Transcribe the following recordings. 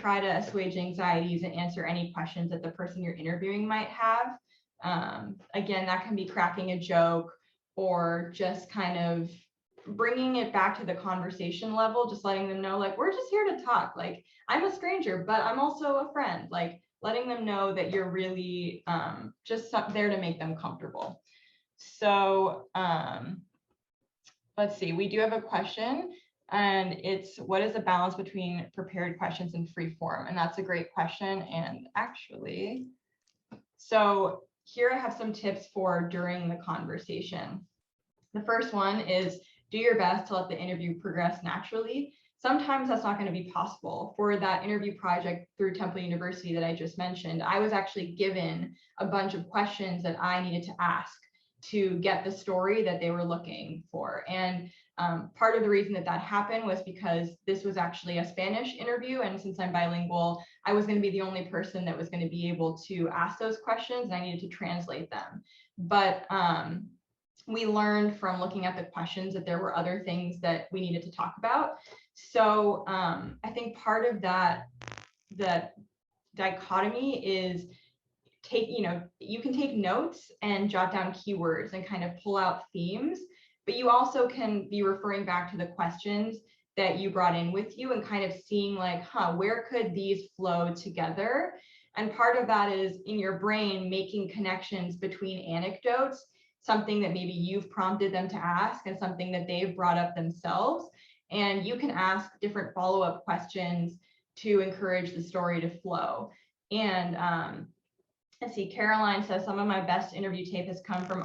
try to assuage anxieties and answer any questions that the person you're interviewing might have. Again, that can be cracking a joke or just kind of bringing it back to the conversation level, just letting them know, like, we're just here to talk. Like, I'm a stranger, but I'm also a friend. Like, letting them know that you're really just there to make them comfortable. So let's see, we do have a question, and it's, what is the balance between prepared questions and free form? And that's a great question. And actually, so here I have some tips for during the conversation. The first one is, do your best to let the interview progress naturally. Sometimes that's not going to be possible. For that interview project through Temple University that I just mentioned, I was actually given a bunch of questions that I needed to ask to get the story that they were looking for. And part of the reason that that happened was because this was actually a Spanish interview. And since I'm bilingual, I was going to be the only person that was going to be able to ask those questions, and I needed to translate them. But we learned from looking at the questions that there were other things that we needed to talk about. So I think part of that dichotomy is you can take notes and jot down keywords and kind of pull out themes, but you also can be referring back to the questions that you brought in with you and kind of seeing like, where could these flow together? And part of that is in your brain making connections between anecdotes, something that maybe you've prompted them to ask and something that they've brought up themselves. And you can ask different follow-up questions to encourage the story to flow. And let's see, Caroline says, some of my best interview tape has come from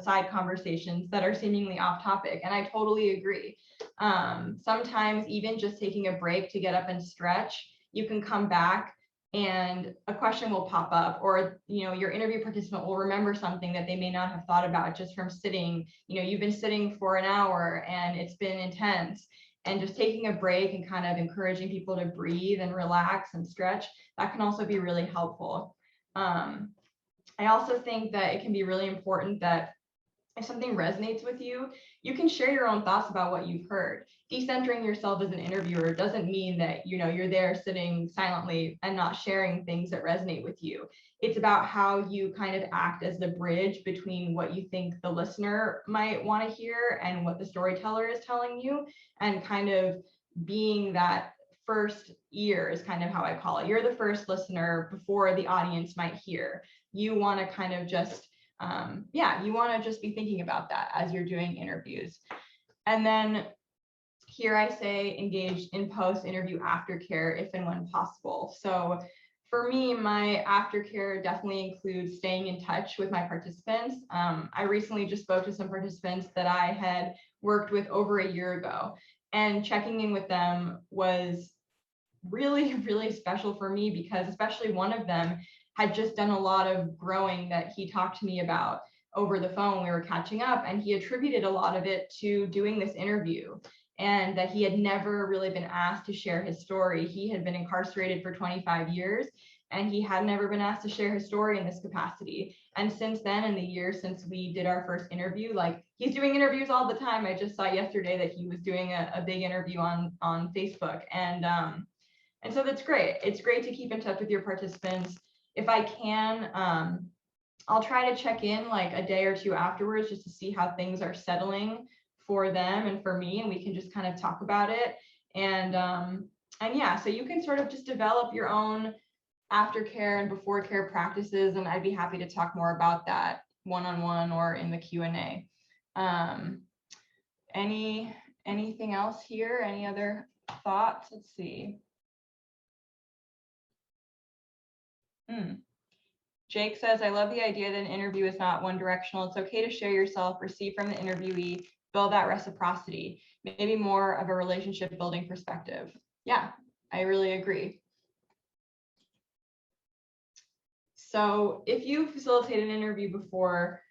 side conversations that are seemingly off topic. And I totally agree. Sometimes even just taking a break to get up and stretch, you can come back and a question will pop up, or your interview participant will remember something that they may not have thought about just from sitting. You've been sitting for an hour and it's been intense, and just taking a break and kind of encouraging people to breathe and relax and stretch, that can also be really helpful. I also think that it can be really important that if something resonates with you, you can share your own thoughts about what you've heard. Decentering yourself as an interviewer doesn't mean that you're there sitting silently and not sharing things that resonate with you. It's about how you kind of act as the bridge between what you think the listener might want to hear and what the storyteller is telling you, and kind of being that first ear is kind of how I call it. You're the first listener before the audience might hear. You want to kind of just you want to just be thinking about that as you're doing interviews. And then here I say engage in post-interview aftercare if and when possible. So for me, my aftercare definitely includes staying in touch with my participants. I recently just spoke to some participants that I had worked with over a year ago, and checking in with them was really, really special for me, because especially one of them had just done a lot of growing that he talked to me about over the phone. We were catching up, and he attributed a lot of it to doing this interview, and that he had never really been asked to share his story. He had been incarcerated for 25 years, and he had never been asked to share his story in this capacity. And since then, in the years since we did our first interview, like, he's doing interviews all the time. I just saw yesterday that he was doing a big interview on Facebook. And so that's great. It's great to keep in touch with your participants. If I can, I'll try to check in like a day or two afterwards just to see how things are settling for them and for me, and we can just kind of talk about it. And yeah, so you can sort of just develop your own aftercare and before care practices, and I'd be happy to talk more about that one-on-one or in the Q&A. Anything else here? Any other thoughts? Let's see. Jake says, I love the idea that an interview is not one directional. It's okay to share yourself, receive from the interviewee, build that reciprocity, maybe more of a relationship building perspective. Yeah, I really agree. So if you facilitate an interview before,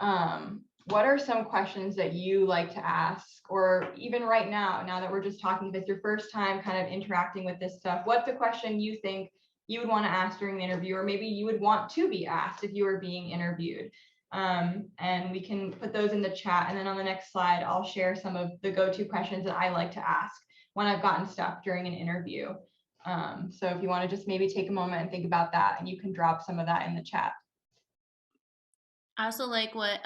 what are some questions that you like to ask? Or even right now that we're just talking, if it's your first time kind of interacting with this stuff, what's a question you think you would want to ask during the interview, or maybe you would want to be asked if you were being interviewed? And we can put those in the chat. And then on the next slide, I'll share some of the go-to questions that I like to ask when I've gotten stuck during an interview. So if you want to just maybe take a moment and think about that, and you can drop some of that in the chat. I also like what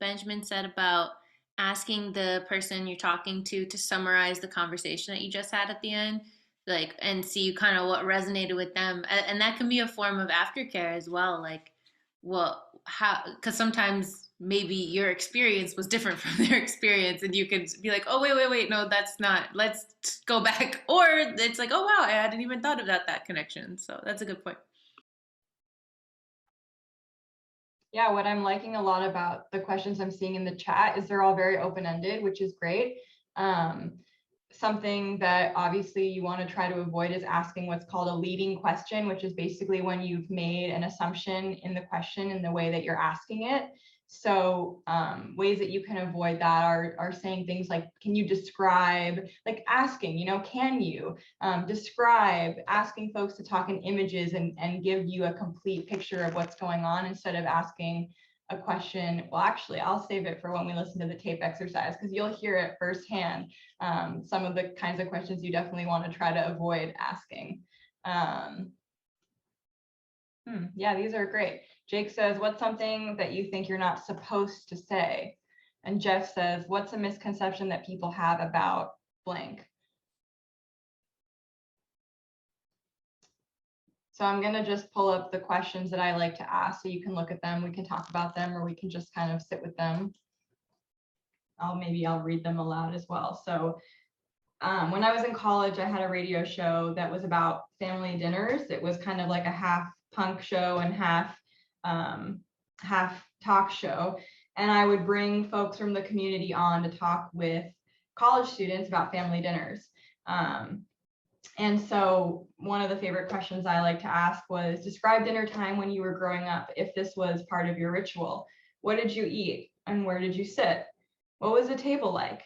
Benjamin said about asking the person you're talking to summarize the conversation that you just had at the end, like, and see kind of what resonated with them. And that can be a form of aftercare as well. Like, well, how, because sometimes maybe your experience was different from their experience, and you can be like, oh, wait, no, that's not, let's go back. Or it's like, oh, wow, I hadn't even thought about that connection. So that's a good point. Yeah, what I'm liking a lot about the questions I'm seeing in the chat is they're all very open-ended, which is great. Something that obviously you want to try to avoid is asking what's called a leading question, which is basically when you've made an assumption in the question in the way that you're asking it. So ways that you can avoid that are saying things like, can you describe, like asking, can you describe, asking folks to talk in images and give you a complete picture of what's going on instead of asking a question. Well, actually, I'll save it for when we listen to the tape exercise because you'll hear it firsthand. Some of the kinds of questions you definitely want to try to avoid asking. Yeah, these are great. Jake says, what's something that you think you're not supposed to say? And Jeff says, what's a misconception that people have about blank? So I'm going to just pull up the questions that I like to ask so you can look at them. We can talk about them, or we can just kind of sit with them. Maybe I'll read them aloud as well. So when I was in college, I had a radio show that was about family dinners. It was kind of like a half punk show and half talk show. And I would bring folks from the community on to talk with college students about family dinners. And so one of the favorite questions I like to ask was, describe dinner time when you were growing up, if this was part of your ritual. What did you eat and where did you sit? What was the table like?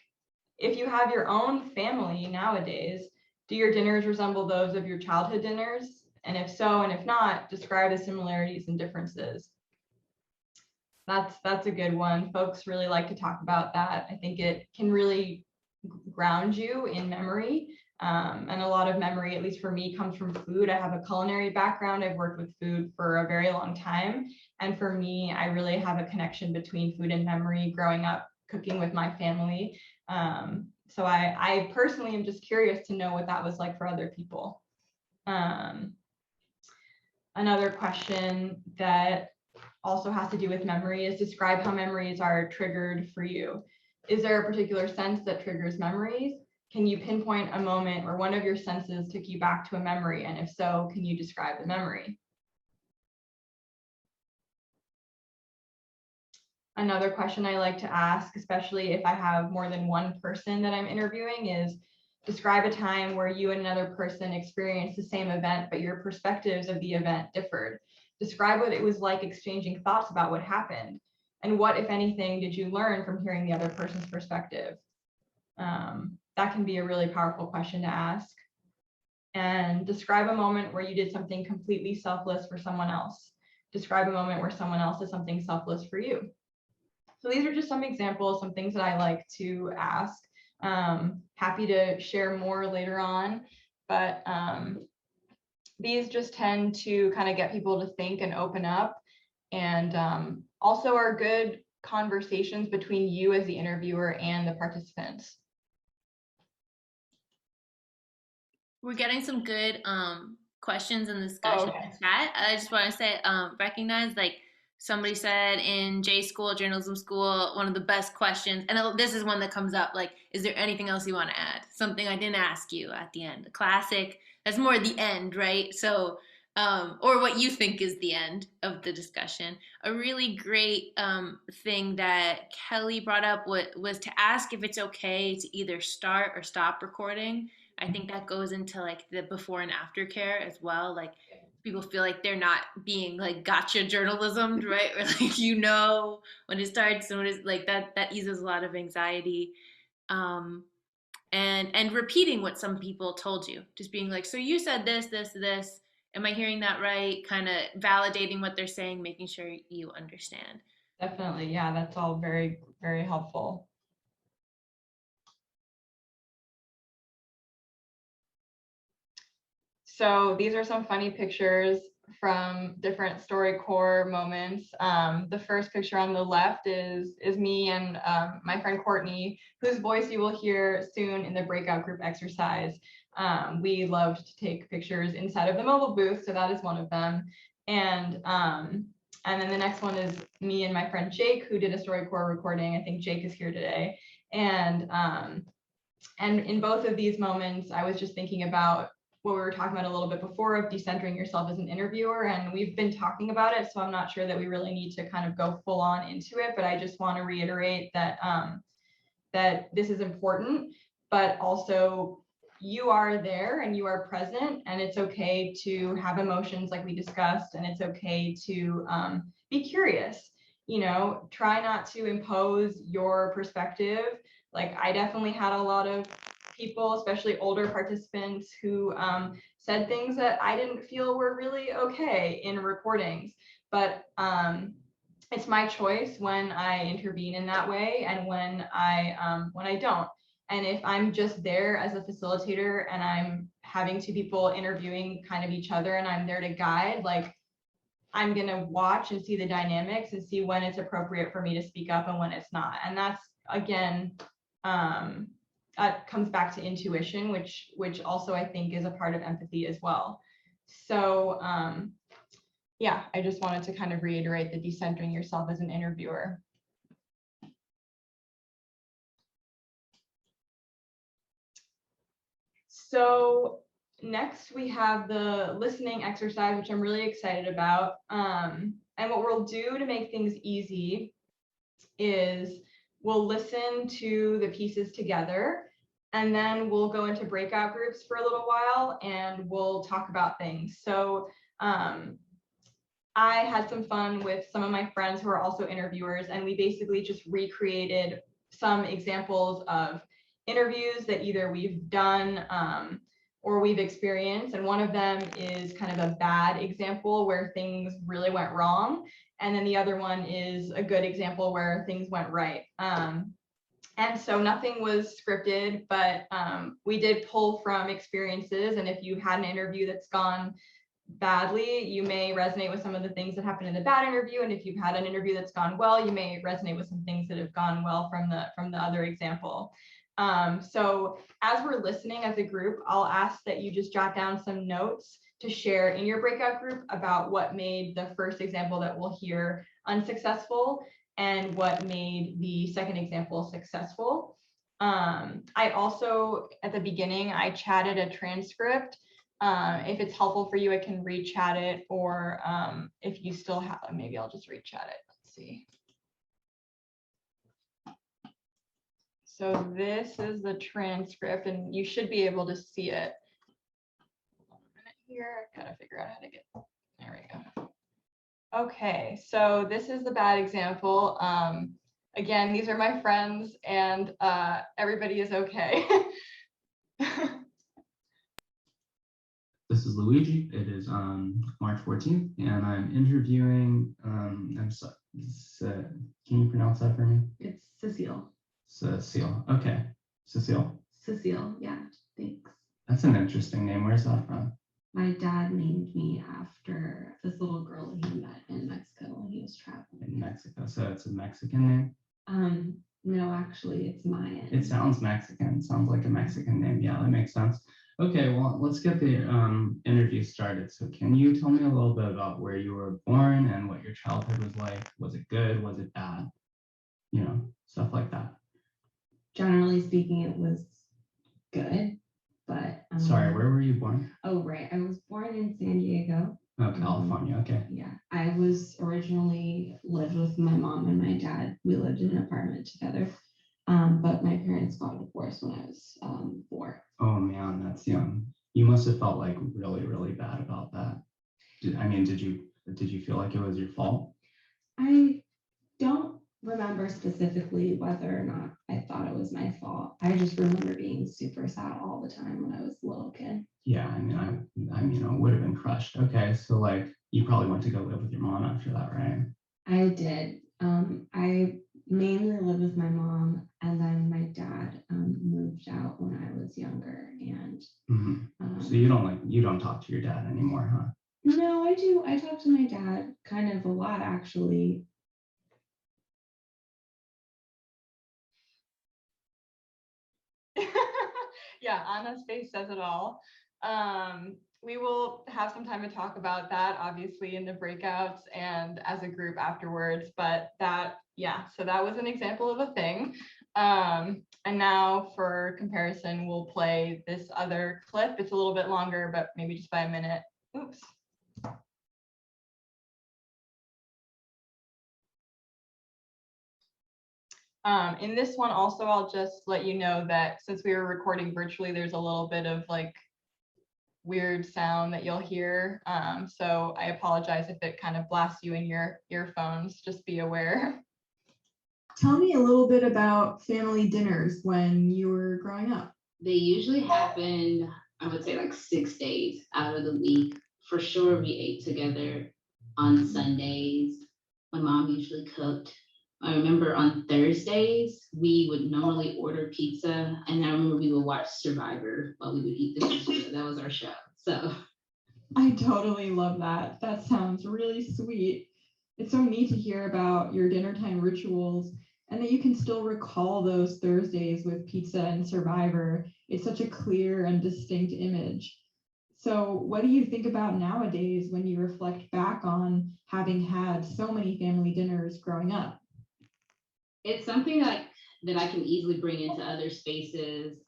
If you have your own family nowadays, do your dinners resemble those of your childhood dinners? And if so, and if not, describe the similarities and differences. That's a good one. Folks really like to talk about that. I think it can really ground you in memory. And a lot of memory, at least for me, comes from food. I have a culinary background. I've worked with food for a very long time. And for me, I really have a connection between food and memory growing up cooking with my family. So I personally am just curious to know what that was like for other people. Another question that also has to do with memory is describe how memories are triggered for you. Is there a particular sense that triggers memories? Can you pinpoint a moment where one of your senses took you back to a memory? And if so, can you describe the memory? Another question I like to ask, especially if I have more than one person that I'm interviewing, is describe a time where you and another person experienced the same event, but your perspectives of the event differed. Describe what it was like exchanging thoughts about what happened. And what, if anything, did you learn from hearing the other person's perspective? That can be a really powerful question to ask. And describe a moment where you did something completely selfless for someone else. Describe a moment where someone else did something selfless for you. So these are just some examples, some things that I like to ask. Happy to share more later on, but these just tend to kind of get people to think and open up, and also are good conversations between you as the interviewer and the participants. We're getting some good questions in the discussion in the chat. I just want to say, recognize, like somebody said in J school, journalism school, one of the best questions, and this is one that comes up, like, is there anything else you want to add? Something I didn't ask you at the end. A classic. That's more the end, right? So, or what you think is the end of the discussion. A really great thing that Kelly brought up was to ask if it's okay to either start or stop recording. I think that goes into like the before and after care as well. Like people feel like they're not being like gotcha journalism, right? Or like when it starts and when it's like that eases a lot of anxiety. And repeating what some people told you. Just being like, so you said this. Am I hearing that right? Kind of validating what they're saying, making sure you understand. Definitely. Yeah, that's all very, very helpful. So these are some funny pictures from different Storycorp moments. The first picture on the left is me and my friend Courtney, whose voice you will hear soon in the breakout group exercise. We loved to take pictures inside of the mobile booth, so that is one of them. And then the next one is me and my friend Jake, who did a Storycorp recording. I think Jake is here today. And in both of these moments, I was just thinking about what we were talking about a little bit before of decentering yourself as an interviewer. And we've been talking about it, so I'm not sure that we really need to kind of go full on into it, but I just want to reiterate that that this is important, but also you are there and you are present, and it's okay to have emotions like we discussed, and it's okay to be curious. You know, try not to impose your perspective. Like, I definitely had a lot of people, especially older participants, who said things that I didn't feel were really okay in recordings, but it's my choice when I intervene in that way and when I don't. And if I'm just there as a facilitator and I'm having two people interviewing kind of each other and I'm there to guide, like, I'm going to watch and see the dynamics and see when it's appropriate for me to speak up and when it's not. And that's, again, comes back to intuition, which also I think is a part of empathy as well. So yeah, I just wanted to kind of reiterate the decentering yourself as an interviewer. So next we have the listening exercise, which I'm really excited about. And what we'll do to make things easy is we'll listen to the pieces together, and then we'll go into breakout groups for a little while and we'll talk about things. So I had some fun with some of my friends who are also interviewers, and we basically just recreated some examples of interviews that either we've done or we've experienced. And one of them is kind of a bad example where things really went wrong. And then the other one is a good example where things went right. And so nothing was scripted, but we did pull from experiences. And if you had an interview that's gone badly, you may resonate with some of the things that happened in the bad interview. And if you've had an interview that's gone well, you may resonate with some things that have gone well from the other example. So as we're listening as a group, I'll ask that you just jot down some notes to share in your breakout group about what made the first example that we'll hear unsuccessful and what made the second example successful. I also, at the beginning, I chatted a transcript. If it's helpful for you, I can re-chat it, or if you still have, maybe I'll just re-chat it. Let's see. So this is the transcript, and you should be able to see it. Hold on a minute here, I gotta figure out how to get, there we go. Okay, so this is the bad example. Again, these are my friends, and everybody is okay. This is Luigi. It is March 14th, and I'm interviewing, I'm sorry, can you pronounce that for me? It's Cecile. Cecile, okay. Cecile? Cecile, yeah, thanks. That's an interesting name. Where's that from? My dad named me after this little girl he met in Mexico when he was traveling. In Mexico, so it's a Mexican name? No, actually, it's Mayan. It sounds Mexican. It sounds like a Mexican name. Yeah, that makes sense. Okay, well, let's get the interview started. So can you tell me a little bit about where you were born and what your childhood was like? Was it good? Was it bad? You know, stuff like that. Generally speaking, it was good, but... Sorry, where were you born? Oh, right. I was born in San Diego. Oh, California, okay. Yeah, I was originally lived with my mom and my dad. We lived in an apartment together, but my parents got divorced when I was 4. Oh man, that's young. You must have felt like really, really bad about that. Did you feel like it was your fault? I don't remember specifically whether or not I thought it was my fault. I just remember being super sad all the time when I was a little kid. Yeah, I would have been crushed. Okay, so like you probably went to go live with your mom after that, right? I did. I mainly lived with my mom, and then my dad moved out when I was younger. And so you don't talk to your dad anymore, huh? No, I do. I talk to my dad kind of a lot, actually. Yeah, Anna's face says it all. We will have some time to talk about that, obviously, in the breakouts and as a group afterwards. But that, yeah, so that was an example of a thing. And now for comparison, we'll play this other clip. It's a little bit longer, but maybe just by a minute. Oops. In this one also, I'll just let you know that since we were recording virtually, there's a little bit of like weird sound that you'll hear. So I apologize if it kind of blasts you in your earphones, just be aware. Tell me a little bit about family dinners when you were growing up. They usually happen, I would say like 6 days out of the week. For sure, we ate together on Sundays. My mom usually cooked. I remember on Thursdays, we would normally order pizza, and I remember we would watch Survivor while we would eat the pizza. That was our show. So I totally love that. That sounds really sweet. It's so neat to hear about your dinner time rituals and that you can still recall those Thursdays with pizza and Survivor. It's such a clear and distinct image. So, what do you think about nowadays when you reflect back on having had so many family dinners growing up? it's something like that I can easily bring into other spaces,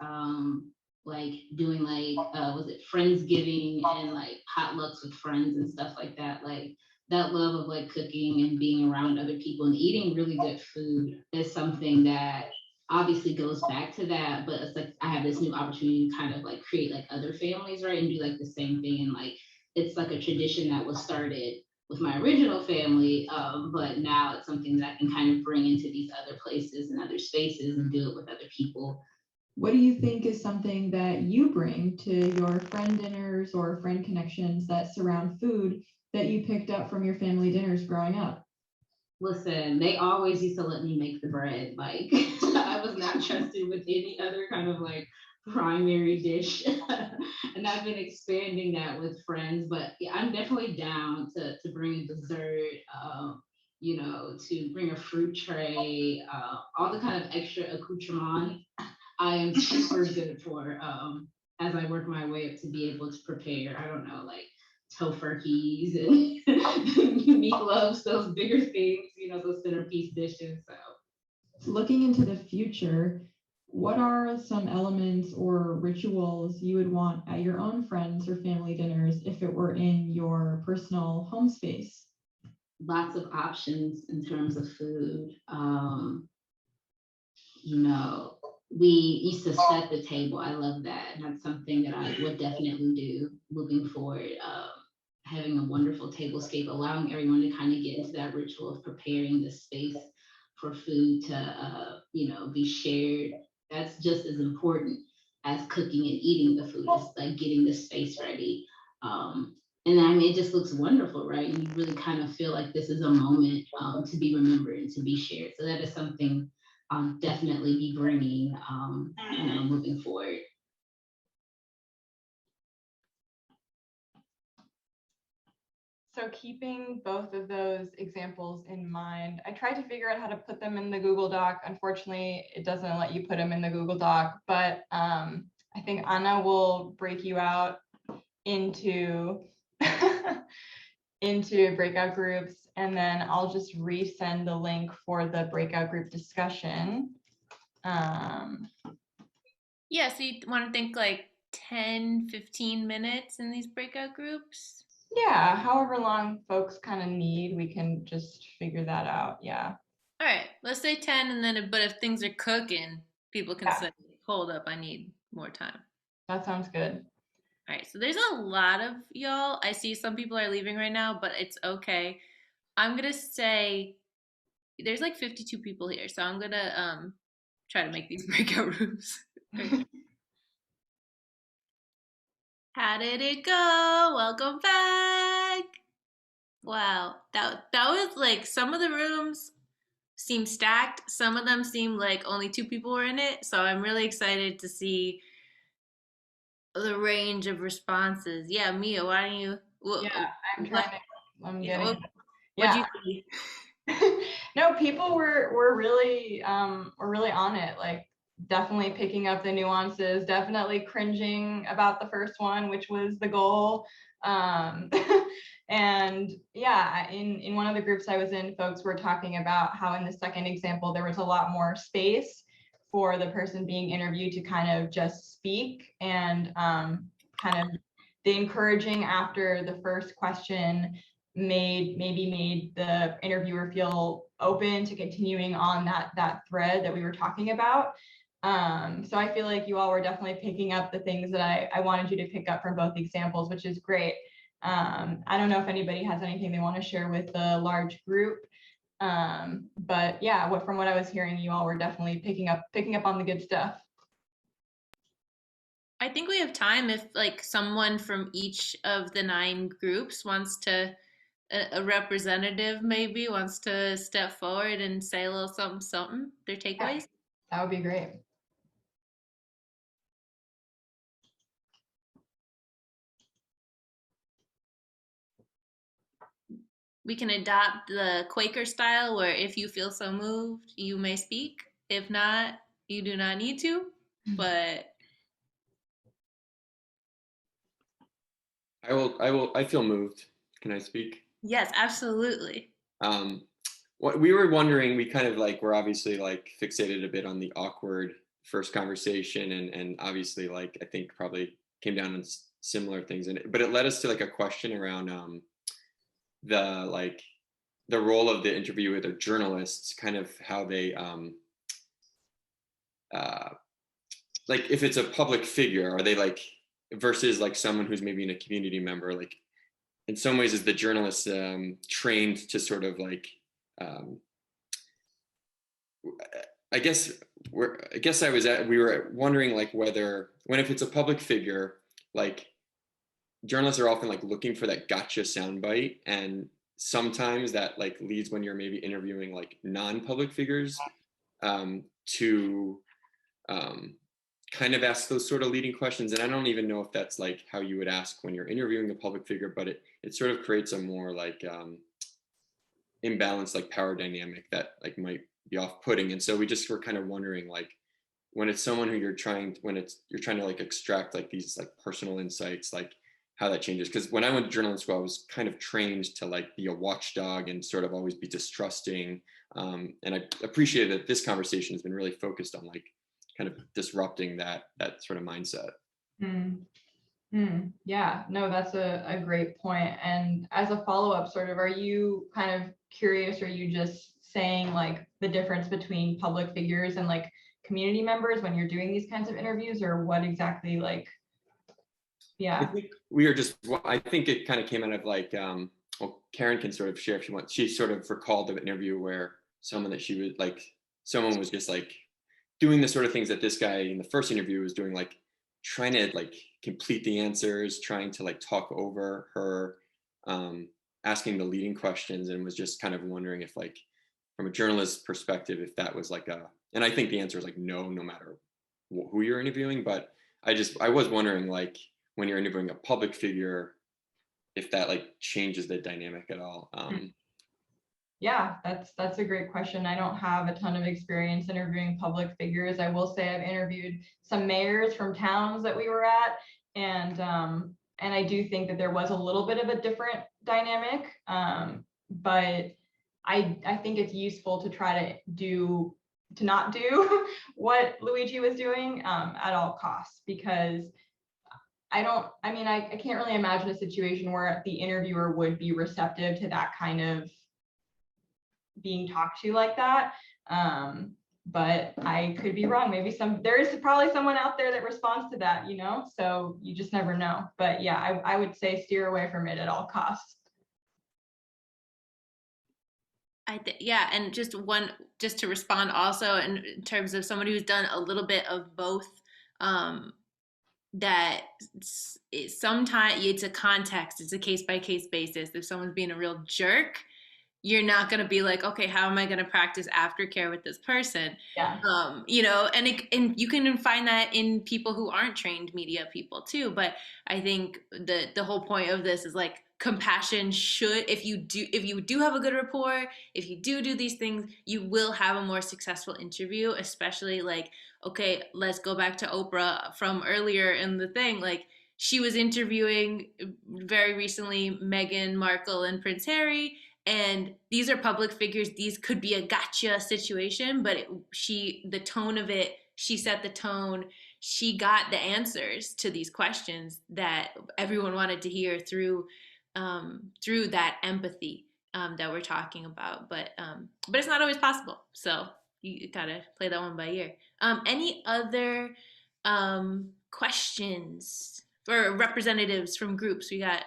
like doing like was it Friendsgiving and like potlucks with friends and stuff like that. Like that love of like cooking and being around other people and eating really good food is something that obviously goes back to that, but it's like I have this new opportunity to kind of like create like other families, right, and do like the same thing. And like it's like a tradition that was started with my original family, but now it's something that I can kind of bring into these other places and other spaces and do it with other people. What do you think is something that you bring to your friend dinners or friend connections that surround food that you picked up from your family dinners growing up? Listen, they always used to let me make the bread. Like I was not trusted with any other kind of like primary dish. And I've been expanding that with friends. But yeah, I'm definitely down to bring a dessert, to bring a fruit tray, all the kind of extra accoutrement I am super good for as I work my way up to be able to prepare, I don't know, like tofurkeys and meatloaves, those bigger things, those centerpiece dishes. So Looking into the future, what are some elements or rituals you would want at your own friends or family dinners if it were in your personal home space? lots of options in terms of food. You know, we used to set the table. I love that. And that's something that I would definitely do moving forward. Having a wonderful tablescape, allowing everyone to kind of get into that ritual of preparing the space for food to, be shared. That's just as important as cooking and eating the food. It's like getting the space ready. And I mean, it just looks wonderful, right? And you really kind of feel like this is a moment to be remembered and to be shared. So that is something I'll definitely be bringing, moving forward. So keeping both of those examples in mind, I tried to figure out how to put them in the Google Doc. Unfortunately, it doesn't let you put them in the Google Doc, but I think Anna will break you out into into breakout groups, and then I'll just resend the link for the breakout group discussion. Yeah, so you want to think like 10, 15 minutes in these breakout groups? Yeah, however long folks kind of need, we can just figure that out. Yeah. All right, let's say 10, and then, but if things are cooking, people can say, hold up, I need more time. That sounds good. All right, so there's a lot of y'all. I see some people are leaving right now, but it's okay. I'm going to say there's like 52 people here, so I'm going to try to make these breakout rooms. How did it go? Welcome back. Wow, that was like some of the rooms seem stacked. Some of them seem like only two people were in it. So I'm really excited to see the range of responses. Yeah, Mia, why don't you? Yeah, I'm yeah, getting. what'd Yeah. you see? No, people were really on it. Like definitely picking up the nuances, definitely cringing about the first one, which was the goal. Um, and yeah, in one of the groups I was in, folks were talking about how in the second example there was a lot more space for the person being interviewed to kind of just speak, and kind of the encouraging after the first question made the interviewer feel open to continuing on that thread that we were talking about. So I feel like you all were definitely picking up the things that I wanted you to pick up from both examples, which is great. I don't know if anybody has anything they want to share with the large group. But yeah, from what I was hearing, you all were definitely picking up on the good stuff. I think we have time if like someone from each of the 9 groups wants to, a representative maybe wants to step forward and say a little something, their takeaways. That would be great. We can adopt the Quaker style where if you feel so moved, you may speak. If not, you do not need to. But I feel moved. Can I speak? yes, absolutely. What we were wondering, we kind of like, we're obviously like fixated a bit on the awkward first conversation, and obviously like I think probably came down on similar things, but it led us to like a question around the the role of the interviewer, the journalists, kind of how they uh, like if it's a public figure, are they like versus like someone who's maybe in a community member, like in some ways is the journalist trained to sort of like um, I guess we were wondering like whether when if it's a public figure, like journalists are often like looking for that gotcha soundbite, and sometimes that like leads when you're maybe interviewing like non-public figures to kind of ask those sort of leading questions. And I don't even know if that's like how you would ask when you're interviewing a public figure, but it sort of creates a more like imbalanced like power dynamic that like might be off-putting. And so we just were kind of wondering like when it's someone who you're trying to like extract like these like personal insights, like how that changes. Because when I went to journalism school, I was kind of trained to like be a watchdog and sort of always be distrusting. And I appreciate that this conversation has been really focused on like kind of disrupting that sort of mindset. Yeah, no, that's a great point. And as a follow-up, sort of, are you kind of curious, or are you just saying like the difference between public figures and like community members when you're doing these kinds of interviews, or what exactly like, yeah. I think we are just, I think it kind of came out of like, well, Karen can sort of share if she wants. She sort of recalled the interview where someone was just like doing the sort of things that this guy in the first interview was doing, like trying to like complete the answers, trying to like talk over her, asking the leading questions, and was just kind of wondering if like from a journalist perspective, if that was like and I think the answer is like no matter who you're interviewing. But I was wondering like when you're interviewing a public figure, if that like changes the dynamic at all. Yeah, that's a great question. I don't have a ton of experience interviewing public figures. I will say I've interviewed some mayors from towns that we were at, and I do think that there was a little bit of a different dynamic. But I think it's useful to try to not do what Luigi was doing at all costs, because I can't really imagine a situation where the interviewer would be receptive to that kind of being talked to like that. But I could be wrong. Maybe there is probably someone out there that responds to that, so you just never know. But yeah, I would say steer away from it at all costs. Yeah, and just to respond also in terms of somebody who's done a little bit of both, that sometimes it's a context, it's a case by case basis. If someone's being a real jerk, you're not going to be like, okay, how am I going to practice aftercare with this person? Yeah. You know, and you can find that in people who aren't trained media people too. But I think the whole point of this is like compassion should, if you do have a good rapport, if you do these things, you will have a more successful interview, especially like, okay, let's go back to Oprah from earlier in the thing. Like, she was interviewing very recently Meghan Markle and Prince Harry, and these are public figures. These could be a gotcha situation, but the tone of it, she set the tone. She got the answers to these questions that everyone wanted to hear through that empathy that we're talking about. But it's not always possible. So you gotta play that one by ear. Any other questions for representatives from groups? We got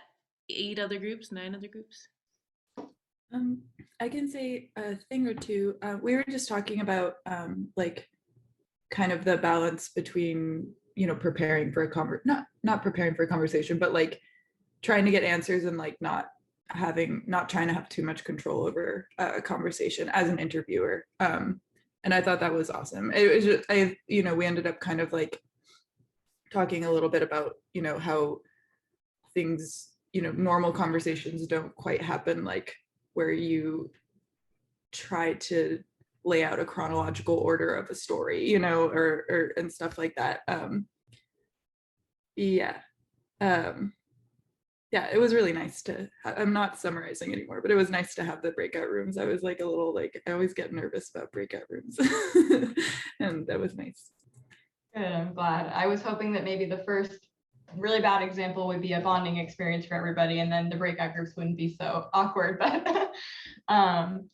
9 other groups. I can say a thing or two. We were just talking about like kind of the balance between, you know, preparing for a not preparing for a conversation, but like trying to get answers and like not trying to have too much control over a conversation as an interviewer. And I thought that was awesome. It was just, you know, we ended up kind of like talking a little bit about, you know, how things, you know, normal conversations don't quite happen, like where you try to lay out a chronological order of a story, you know, or and stuff like that. Yeah, it was really nice to I'm not summarizing anymore, but it was nice to have the breakout rooms. I was like a little like, I always get nervous about breakout rooms and that was nice. Good, I'm glad. I was hoping that maybe the first really bad example would be a bonding experience for everybody, and then the breakout groups wouldn't be so awkward. But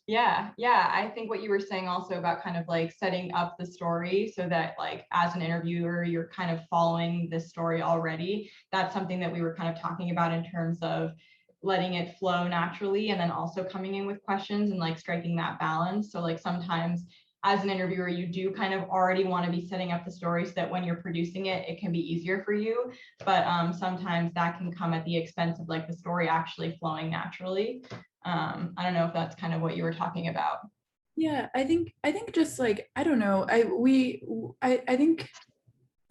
yeah, I think what you were saying also about kind of like setting up the story so that like as an interviewer, you're kind of following this story already. That's something that we were kind of talking about in terms of letting it flow naturally and then also coming in with questions and like striking that balance. So like sometimes as an interviewer, you do kind of already want to be setting up the story so that when you're producing it, it can be easier for you. But sometimes that can come at the expense of like the story actually flowing naturally. I don't know if that's kind of what you were talking about. Yeah, I think just like, I don't know, I think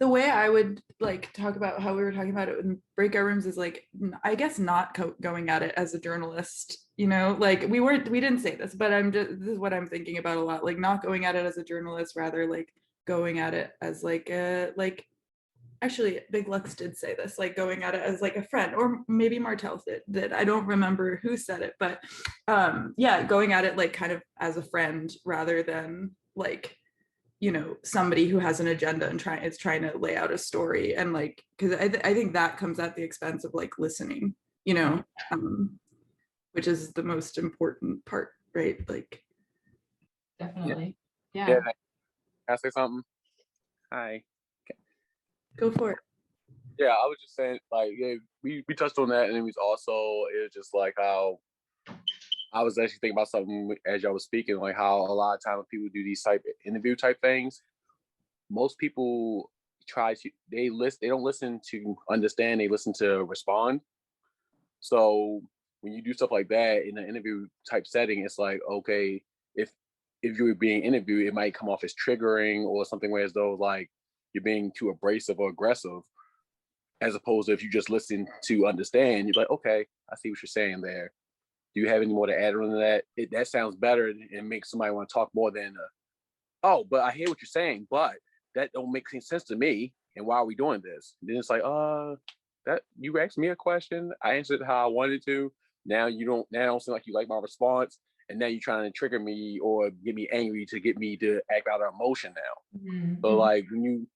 the way I would like talk about how we were talking about it in breakout rooms is like, I guess not going at it as a journalist, you know, like we didn't say this, but this is what I'm thinking about a lot, like not going at it as a journalist, rather like going at it as like actually Big Lux did say this, like going at it as like a friend, or maybe Martell did. I don't remember who said it, but yeah, going at it like kind of as a friend rather than like, you know, somebody who has an agenda and is trying to lay out a story. And like, because I think that comes at the expense of like listening, you know, which is the most important part, right? Like, definitely. Yeah. Can I say something? Hi. Go for it. Yeah, I was just saying, like, yeah, we touched on that, and it was just like how I was actually thinking about something as y'all was speaking, like how a lot of times people do these type of interview type things. Most people they don't listen to understand, they listen to respond. So when you do stuff like that in an interview type setting, it's like, okay, if you're being interviewed, it might come off as triggering or something where as though like you're being too abrasive or aggressive, as opposed to if you just listen to understand, you're like, okay, I see what you're saying there. Do you have any more to add on to that? That sounds better and makes somebody want to talk more than, oh, but I hear what you're saying, but that don't make any sense to me. And why are we doing this? And then it's like, that you asked me a question, I answered how I wanted to. Now it don't seem like you like my response, and now you're trying to trigger me or get me angry to get me to act out of emotion now. Mm-hmm. So like when you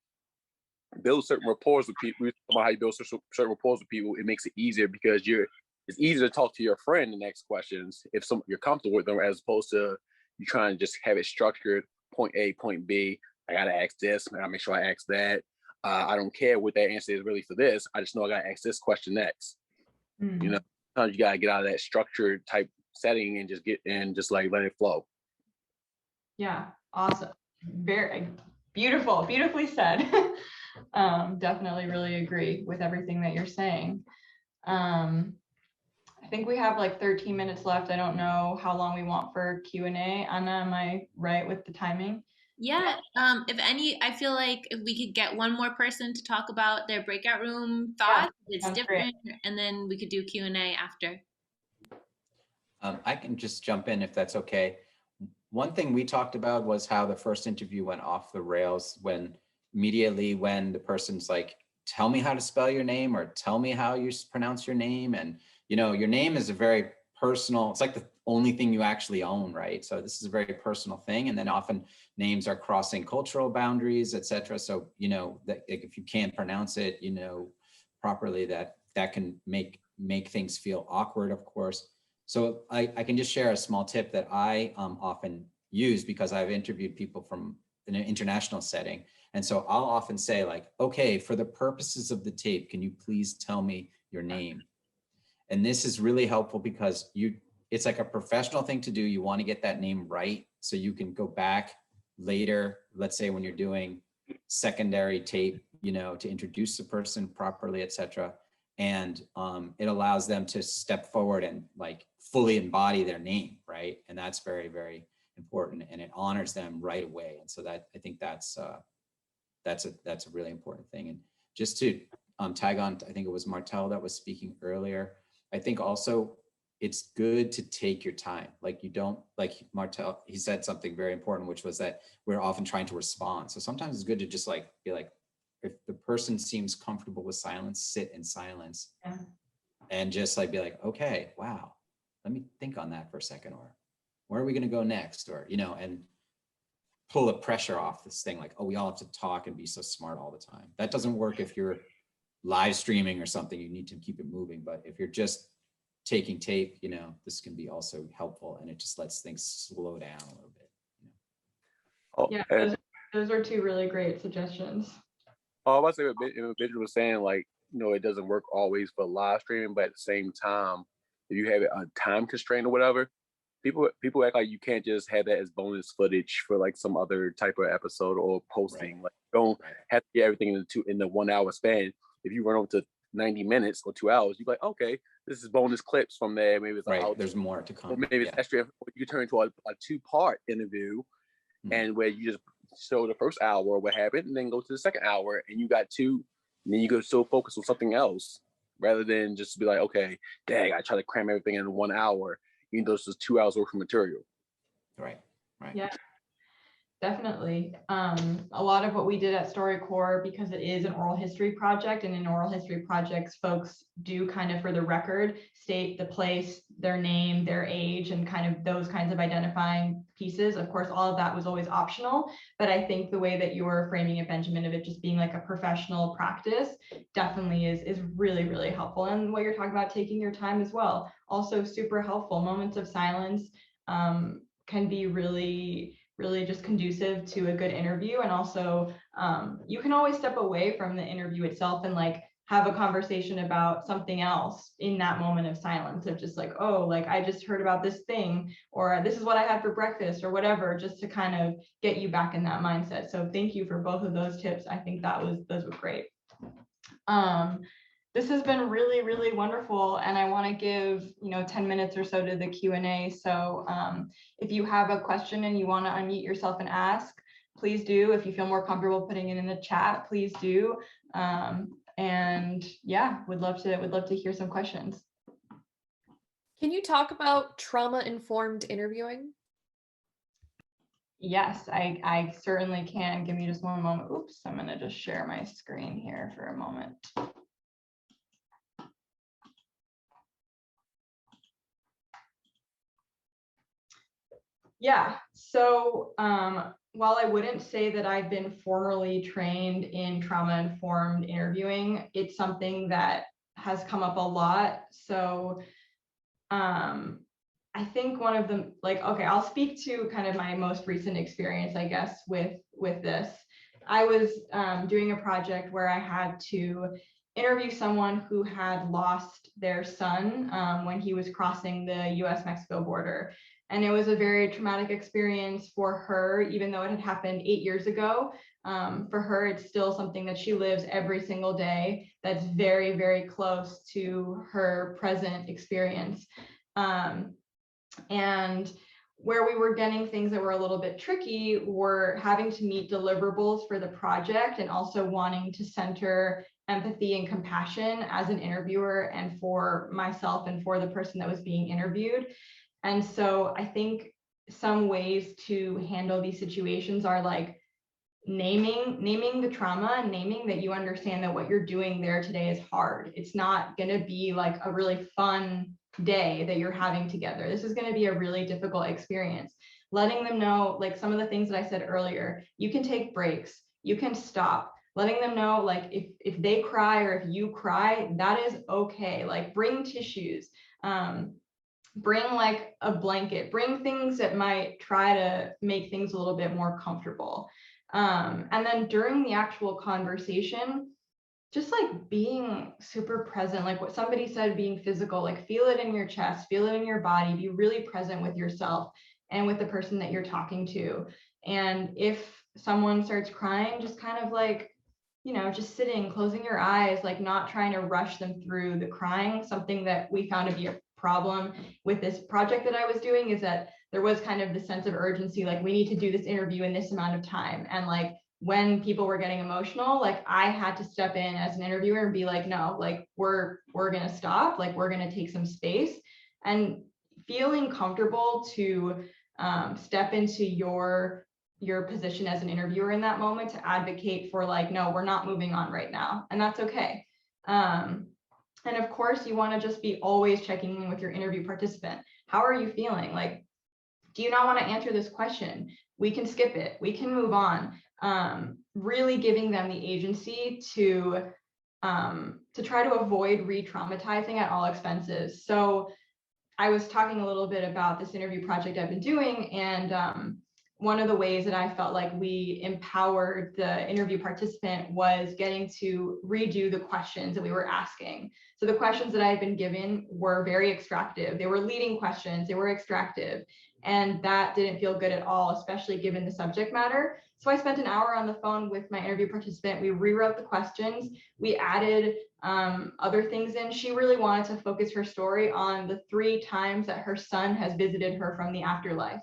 build certain rapport with people, about how you build certain rapport with people, it makes it easier because it's easier to talk to your friend and ask questions if you're comfortable with them, as opposed to you trying to just have it structured, point A, point B. I gotta ask this, I gotta make sure I ask that. I don't care what that answer is really for this. I just know I gotta ask this question next. Mm-hmm. You know, sometimes you gotta get out of that structured type setting and just like let it flow. Yeah, awesome. Very beautifully said. Definitely really agree with everything that you're saying. I think we have like 13 minutes left. I don't know how long we want for Q&A. Anna, am I right with the timing? Yeah. I feel like if we could get one more person to talk about their breakout room thoughts, it's different, and then we could do Q&A after. I can just jump in if that's okay. One thing we talked about was how the first interview went off the rails when immediately when the person's like, tell me how to spell your name or tell me how you pronounce your name. And, you know, your name is a very personal, it's like the only thing you actually own, right? So this is a very personal thing. And then often names are crossing cultural boundaries, et cetera. So, you know, that if you can't pronounce it, you know, properly, that can make things feel awkward, of course. So I can just share a small tip that I often use because I've interviewed people from in an international setting. And so I'll often say like, okay, for the purposes of the tape, can you please tell me your name? And this is really helpful because it's like a professional thing to do. You want to get that name right so you can go back later, let's say when you're doing secondary tape, you know, to introduce the person properly, et cetera. And it allows them to step forward and like fully embody their name, right? And that's very, very important, and it honors them right away. And so that I think that's a really important thing. And just to tag on, I think it was Martel that was speaking earlier. I think also it's good to take your time. Like you don't, like Martel, he said something very important, which was that we're often trying to respond. So sometimes it's good to just like be like, if the person seems comfortable with silence, sit in silence and just like be like, okay, wow, let me think on that for a second, or where are we going to go next? Or, you know, and pull the pressure off this thing like, oh, we all have to talk and be so smart all the time. That doesn't work if you're live streaming or something. You need to keep it moving. But if you're just taking tape, you know, this can be also helpful, and it just lets things slow down a little bit. You know? Yeah, those are two really great suggestions. I was about to say what Benjamin was saying, like, you know, it doesn't work always for live streaming, but at the same time, if you have a time constraint or whatever, people act like you can't just have that as bonus footage for like some other type of episode or posting. Right. Like, don't have to get everything in the 1 hour span. If you run over to 90 minutes or 2 hours, you're like, okay, this is bonus clips from there. Maybe it's like, there's more to come. Or maybe it's extra. You turn into a 2-part interview, and where you just show the first hour what happened, and then go to the second hour, and you got 2, and then you go so focus on something else rather than just be like, okay, dang, I try to cram everything in 1 hour, even though it's just 2 hours worth of material. Right. Yeah, definitely. A lot of what we did at Storycorp, because it is an oral history project, and in oral history projects, folks do kind of, for the record, state the place, their name, their age, and kind of those kinds of identifying pieces. Of course, all of that was always optional, but I think the way that you're framing it, Benjamin, of it just being like a professional practice definitely is really, really helpful. And what you're talking about, taking your time as well, also super helpful. Moments of silence can be really just conducive to a good interview. And also you can always step away from the interview itself and like have a conversation about something else in that moment of silence, of just like, oh, like I just heard about this thing, or this is what I had for breakfast, or whatever, just to kind of get you back in that mindset. So thank you for both of those tips. I think those were great. This has been really, really wonderful, and I want to give 10 minutes or so to the Q&A. So if you have a question and you want to unmute yourself and ask, please do. If you feel more comfortable putting it in the chat, please do. And yeah, would love to hear some questions. Can you talk about trauma-informed interviewing? Yes, I certainly can. Give me just one moment. Oops, I'm going to just share my screen here for a moment. Yeah, so while I wouldn't say that I've been formally trained in trauma-informed interviewing, it's something that has come up a lot. So I think one of them, like, okay, I'll speak to kind of my most recent experience, I guess, with this. I was doing a project where I had to interview someone who had lost their son when he was crossing the US-Mexico border. And it was a very traumatic experience for her, even though it had happened 8 years ago. For her, it's still something that she lives every single day that's very, very close to her present experience. And where we were getting things that were a little bit tricky were having to meet deliverables for the project and also wanting to center empathy and compassion as an interviewer and for myself and for the person that was being interviewed. And so I think some ways to handle these situations are like naming the trauma and naming that you understand that what you're doing there today is hard. It's not going to be like a really fun day that you're having together. This is going to be a really difficult experience. Letting them know, like some of the things that I said earlier, you can take breaks, you can stop. Letting them know, like if they cry or if you cry, that is okay. Like bring tissues, bring like a blanket, bring things that might try to make things a little bit more comfortable. And then during the actual conversation, just like being super present, like what somebody said, being physical, like feel it in your chest, feel it in your body, be really present with yourself and with the person that you're talking to. And if someone starts crying, just kind of like, you know, just sitting, closing your eyes, like not trying to rush them through the crying. Something that we found to be a problem with this project that I was doing is that there was kind of the sense of urgency, like we need to do this interview in this amount of time. And like when people were getting emotional, like I had to step in as an interviewer and be like, no, like we're going to stop, like we're going to take some space. And feeling comfortable to step into your position as an interviewer in that moment to advocate for like, no, we're not moving on right now. And that's okay. And of course, you want to just be always checking in with your interview participant. How are you feeling? Like, do you not want to answer this question? We can skip it. We can move on. Really giving them the agency to try to avoid re-traumatizing at all expenses. So I was talking a little bit about this interview project I've been doing, and one of the ways that I felt like we empowered the interview participant was getting to redo the questions that we were asking. So the questions that I had been given were very extractive. They were leading questions, they were extractive, and that didn't feel good at all, especially given the subject matter. So I spent an hour on the phone with my interview participant. We rewrote the questions, we added other things in. She really wanted to focus her story on the 3 times that her son has visited her from the afterlife.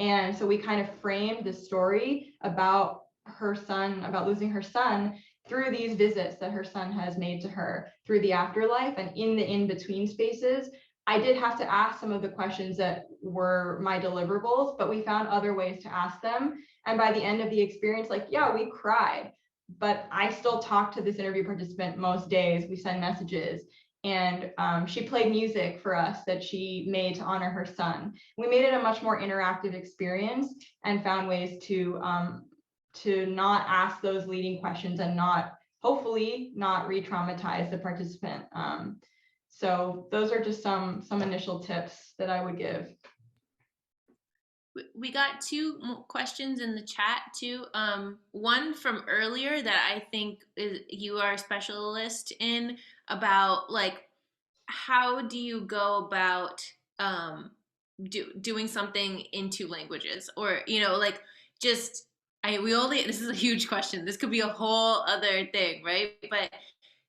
And so we kind of framed the story about her son, about losing her son, through these visits that her son has made to her through the afterlife. And in the in-between spaces, I did have to ask some of the questions that were my deliverables, but we found other ways to ask them. And by the end of the experience, like, yeah, we cried, but I still talk to this interview participant most days. We send messages. And she played music for us that she made to honor her son. We made it a much more interactive experience and found ways to not ask those leading questions and hopefully not re-traumatize the participant. So those are just some initial tips that I would give. We got 2 questions in the chat too. One from earlier that I think you are a specialist in, about like, how do you go about doing something in 2 languages, or, you know, like just, this is a huge question. This could be a whole other thing, right? But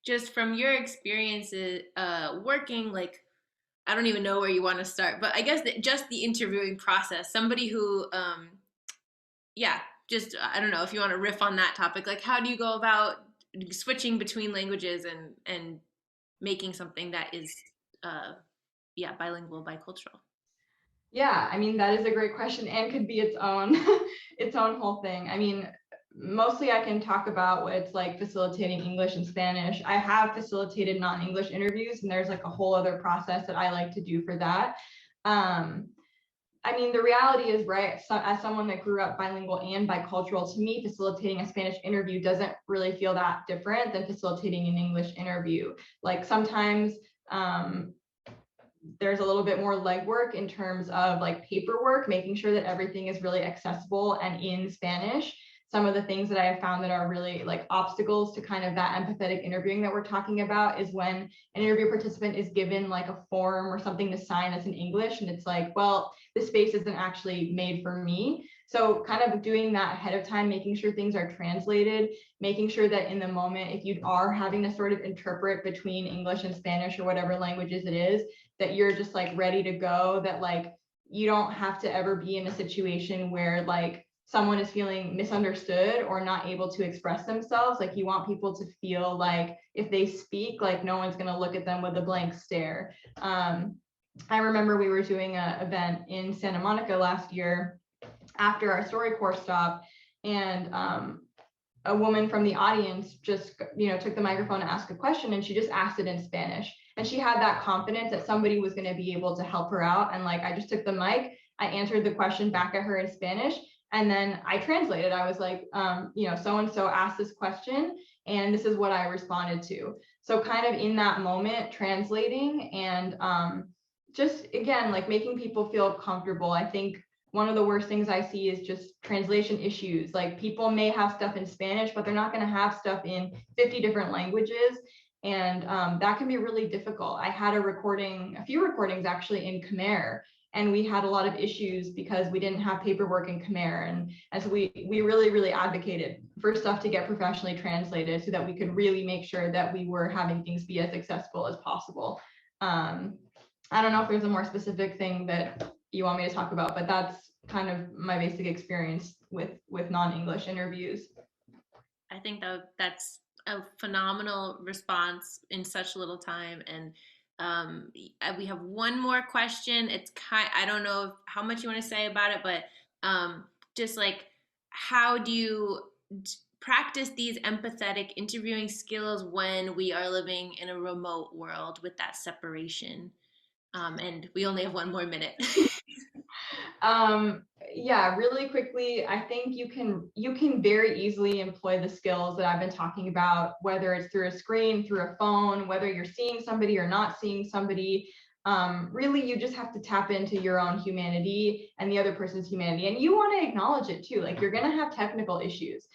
just from your experiences working, like, I don't even know where you want to start, but I guess just the interviewing process, somebody who, just, I don't know if you want to riff on that topic, like how do you go about switching between languages and making something that is, bilingual, bicultural? Yeah, I mean, that is a great question and could be its own, its own whole thing. I mean, mostly I can talk about what it's like facilitating English and Spanish. I have facilitated non-English interviews, and there's like a whole other process that I like to do for that. I mean, the reality is, right, so as someone that grew up bilingual and bicultural, to me, facilitating a Spanish interview doesn't really feel that different than facilitating an English interview. Like sometimes there's a little bit more legwork in terms of like paperwork, making sure that everything is really accessible and in Spanish. some of the things that I have found that are really like obstacles to kind of that empathetic interviewing that we're talking about is when an interview participant is given like a form or something to sign that's in English, and it's like, well, this space isn't actually made for me. So kind of doing that ahead of time, making sure things are translated, making sure that in the moment, if you are having to sort of interpret between English and Spanish or whatever languages it is, that you're just like ready to go, that like you don't have to ever be in a situation where like someone is feeling misunderstood or not able to express themselves. Like you want people to feel like if they speak, like no one's going to look at them with a blank stare. I remember we were doing an event in Santa Monica last year after our Storycorp stop, and a woman from the audience just, took the microphone to ask a question, and she just asked it in Spanish. And she had that confidence that somebody was going to be able to help her out. And like, I just took the mic, I answered the question back at her in Spanish, and then I translated. I was like, so-and-so asked this question, and this is what I responded to. So kind of in that moment, translating and just, again, like making people feel comfortable. I think one of the worst things I see is just translation issues. Like people may have stuff in Spanish, but they're not going to have stuff in 50 different languages. And that can be really difficult. I had a few recordings actually in Khmer, and we had a lot of issues because we didn't have paperwork in Khmer. And so we really, really advocated for stuff to get professionally translated so that we could really make sure that we were having things be as accessible as possible. I don't know if there's a more specific thing that you want me to talk about, but that's kind of my basic experience with non-English interviews. I think that's a phenomenal response in such little time. And we have one more question. I don't know how much you want to say about it, but just like, how do you practice these empathetic interviewing skills when we are living in a remote world with that separation? And we only have one more minute. Yeah, really quickly, I think you can very easily employ the skills that I've been talking about, whether it's through a screen, through a phone, whether you're seeing somebody or not seeing somebody. Really, you just have to tap into your own humanity and the other person's humanity. And you want to acknowledge it too. Like, you're going to have technical issues.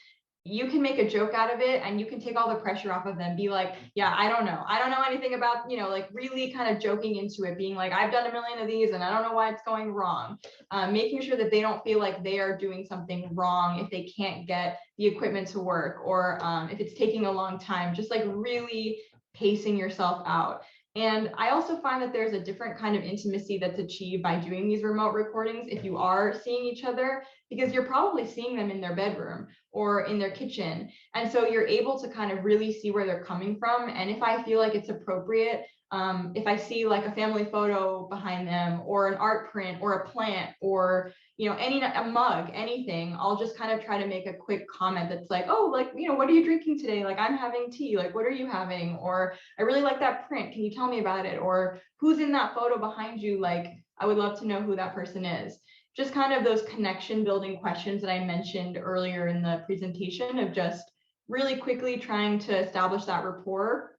You can make a joke out of it, and you can take all the pressure off of them. Be like, yeah, I don't know anything about, like really kind of joking into it, being like, I've done a million of these and I don't know why it's going wrong. Making sure that they don't feel like they are doing something wrong if they can't get the equipment to work, or if it's taking a long time, just like really pacing yourself out. And I also find that there's a different kind of intimacy that's achieved by doing these remote recordings if you are seeing each other, because you're probably seeing them in their bedroom or in their kitchen. And so you're able to kind of really see where they're coming from. And if I feel like it's appropriate, if I see like a family photo behind them, or an art print, or a plant, or a mug, anything, I'll just kind of try to make a quick comment that's like, oh, like, what are you drinking today? Like, I'm having tea. Like, what are you having? Or I really like that print. Can you tell me about it? Or who's in that photo behind you? Like, I would love to know who that person is. Just kind of those connection building questions that I mentioned earlier in the presentation, of just really quickly trying to establish that rapport.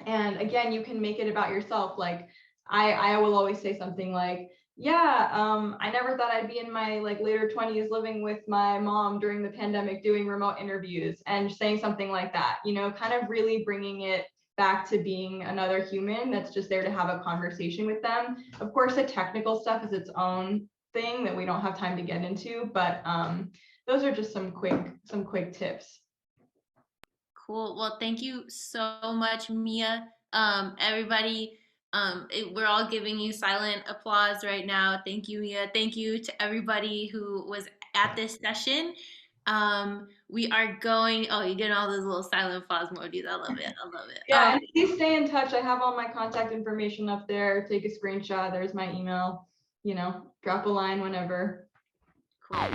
And again, you can make it about yourself. Like I will always say something like, yeah, I never thought I'd be in my like later 20s living with my mom during the pandemic doing remote interviews, and saying something like that, kind of really bringing it back to being another human that's just there to have a conversation with them. Of course, the technical stuff is its own thing that we don't have time to get into, but those are just some quick tips. Cool. Well, thank you so much, Mia. Everybody, we're all giving you silent applause right now. Thank you, Mia. Thank you to everybody who was at this session. We are going, oh, you're getting all those little silent applause emojis. I love it. Yeah, and please stay in touch. I have all my contact information up there. Take a screenshot. There's my email, drop a line whenever. Cool.